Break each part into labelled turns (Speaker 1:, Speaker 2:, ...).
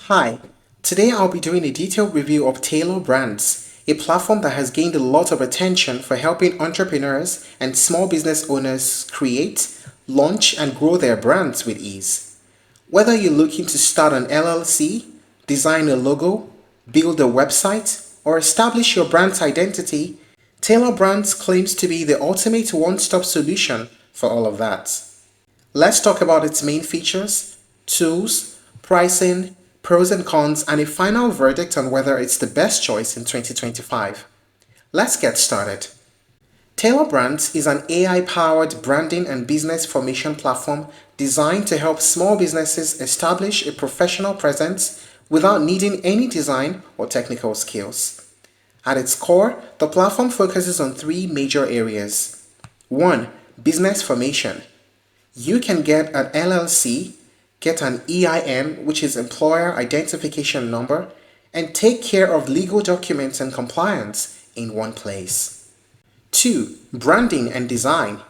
Speaker 1: Hi, today I'll be doing a detailed review of Tailor Brands, a platform that has gained a lot of attention for helping entrepreneurs and small business owners create, launch, and grow their brands with ease. Whether you're looking to start an LLC, design a logo, build a website, or establish your brand's identity, Tailor Brands claims to be the ultimate one-stop solution for all of that. Let's talk about its main features, tools, pricing, pros and cons, and a final verdict on whether it's the best choice in 2025. Let's get started. Tailor Brands is an AI-powered branding and business formation platform designed to help small businesses establish a professional presence without needing any design or technical skills. At its core, the platform focuses on three major areas. 1. Business formation. You can get an LLC, get an EIN, which is Employer Identification Number, and take care of legal documents and compliance in one place. 2. Branding and design.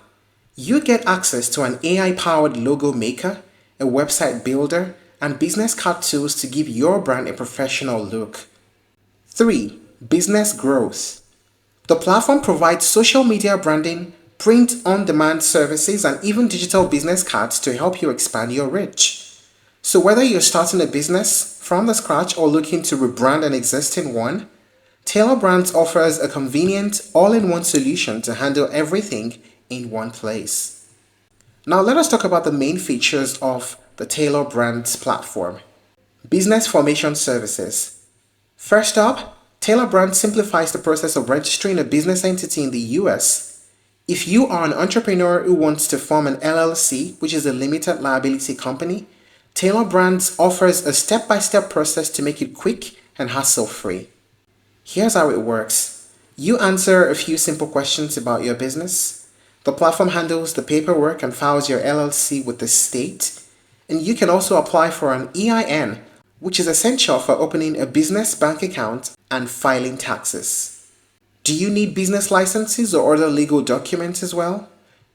Speaker 1: You get access to an AI-powered logo maker, a website builder, and business card tools to give your brand a professional look. 3. Business growth. The platform provides social media branding, print-on-demand services, and even digital business cards to help you expand your reach. So whether you're starting a business from the scratch or looking to rebrand an existing one, Tailor Brands offers a convenient, all-in-one solution to handle everything in one place. Now let us talk about the main features of the Tailor Brands platform. Business formation services. First up, Tailor Brands simplifies the process of registering a business entity in the US. If you are an entrepreneur who wants to form an LLC, which is a limited liability company, Tailor Brands offers a step-by-step process to make it quick and hassle-free. Here's how it works. You answer a few simple questions about your business. The platform handles the paperwork and files your LLC with the state. And you can also apply for an EIN, which is essential for opening a business bank account and filing taxes. Do you need business licenses or other legal documents as well?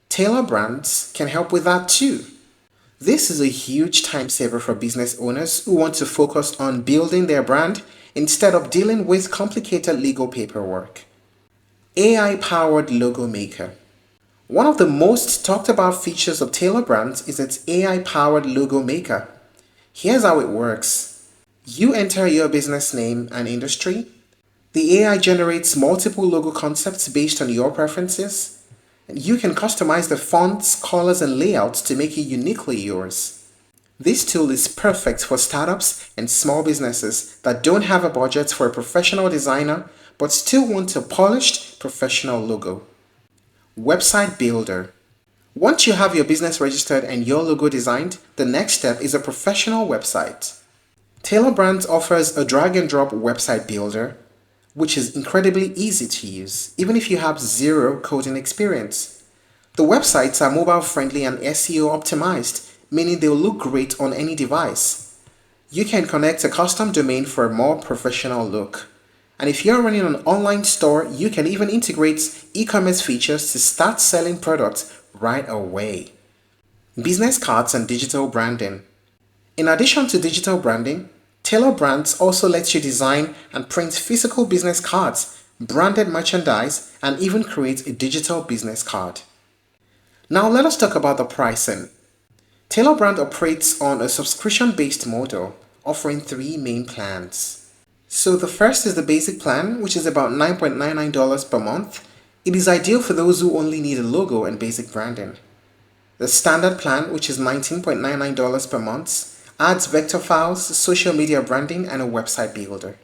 Speaker 1: Tailor Brands can help with that too. This is a huge time saver for business owners who want to focus on building their brand instead of dealing with complicated legal paperwork. AI-powered logo maker. One of the most talked about features of Tailor Brands is its AI-powered logo maker. Here's how it works. You enter your business name and industry. The AI generates multiple logo concepts based on your preferences. You can customize the fonts, colors, and layouts to make it uniquely yours. This tool is perfect for startups and small businesses that don't have a budget for a professional designer but still want a polished, professional logo. Website builder. Once you have your business registered and your logo designed, the next step is a professional website. Tailor Brands offers a drag-and-drop website builder, which is incredibly easy to use, even if you have zero coding experience. The websites are mobile-friendly and SEO optimized, meaning they'll look great on any device. You can connect a custom domain for a more professional look. And if you're running an online store, you can even integrate e-commerce features to start selling products right away. Business cards and digital branding. In addition to digital branding, Tailor Brands also lets you design and print physical business cards, branded merchandise, and even create a digital business card. Now let us talk about the pricing. Tailor Brand operates on a subscription-based model, offering three main plans. So the first is the basic plan, which is about $9.99 per month. It is ideal for those who only need a logo and basic branding. The standard plan, which is $19.99 per month, adds vector files, social media branding, and a website builder.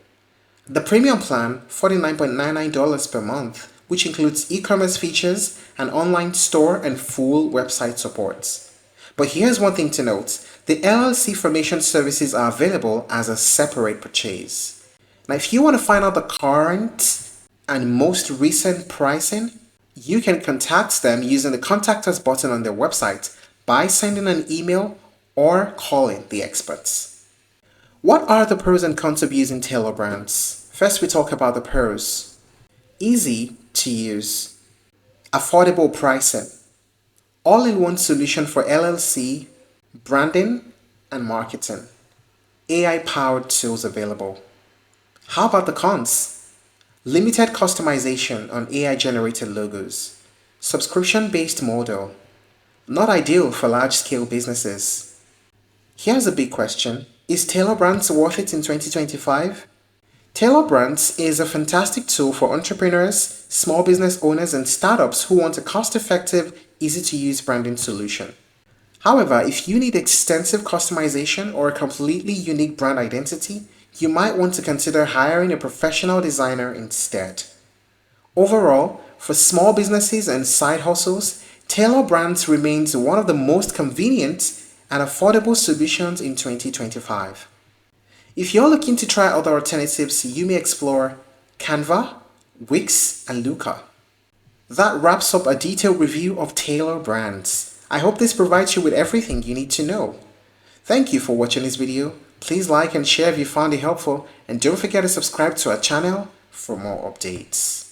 Speaker 1: The premium plan, $49.99 per month, which includes e-commerce features, an online store, and full website support. But here's one thing to note. The LLC formation services are available as a separate purchase. Now, if you want to find out the current and most recent pricing, you can contact them using the Contact Us button on their website by sending an email or calling the experts. What are the pros and cons of using Tailor Brands? First, we talk about the pros. Easy to use. Affordable pricing. All-in-one solution for LLC, branding, and marketing. AI-powered tools available. How about the cons? Limited customization on AI-generated logos. Subscription-based model. Not ideal for large-scale businesses. Here's a big question. Is Tailor Brands worth it in 2025? Tailor Brands is a fantastic tool for entrepreneurs, small business owners, and startups who want a cost-effective, easy-to-use branding solution. However, if you need extensive customization or a completely unique brand identity, you might want to consider hiring a professional designer instead. Overall, for small businesses and side hustles, Tailor Brands remains one of the most convenient and affordable solutions in 2025. If you're looking to try other alternatives, you may explore Canva, Wix, and Looker. That wraps up a detailed review of Tailor Brands. I hope this provides you with everything you need to know. Thank you for watching this video. Please like and share if you found it helpful, and don't forget to subscribe to our channel for more updates.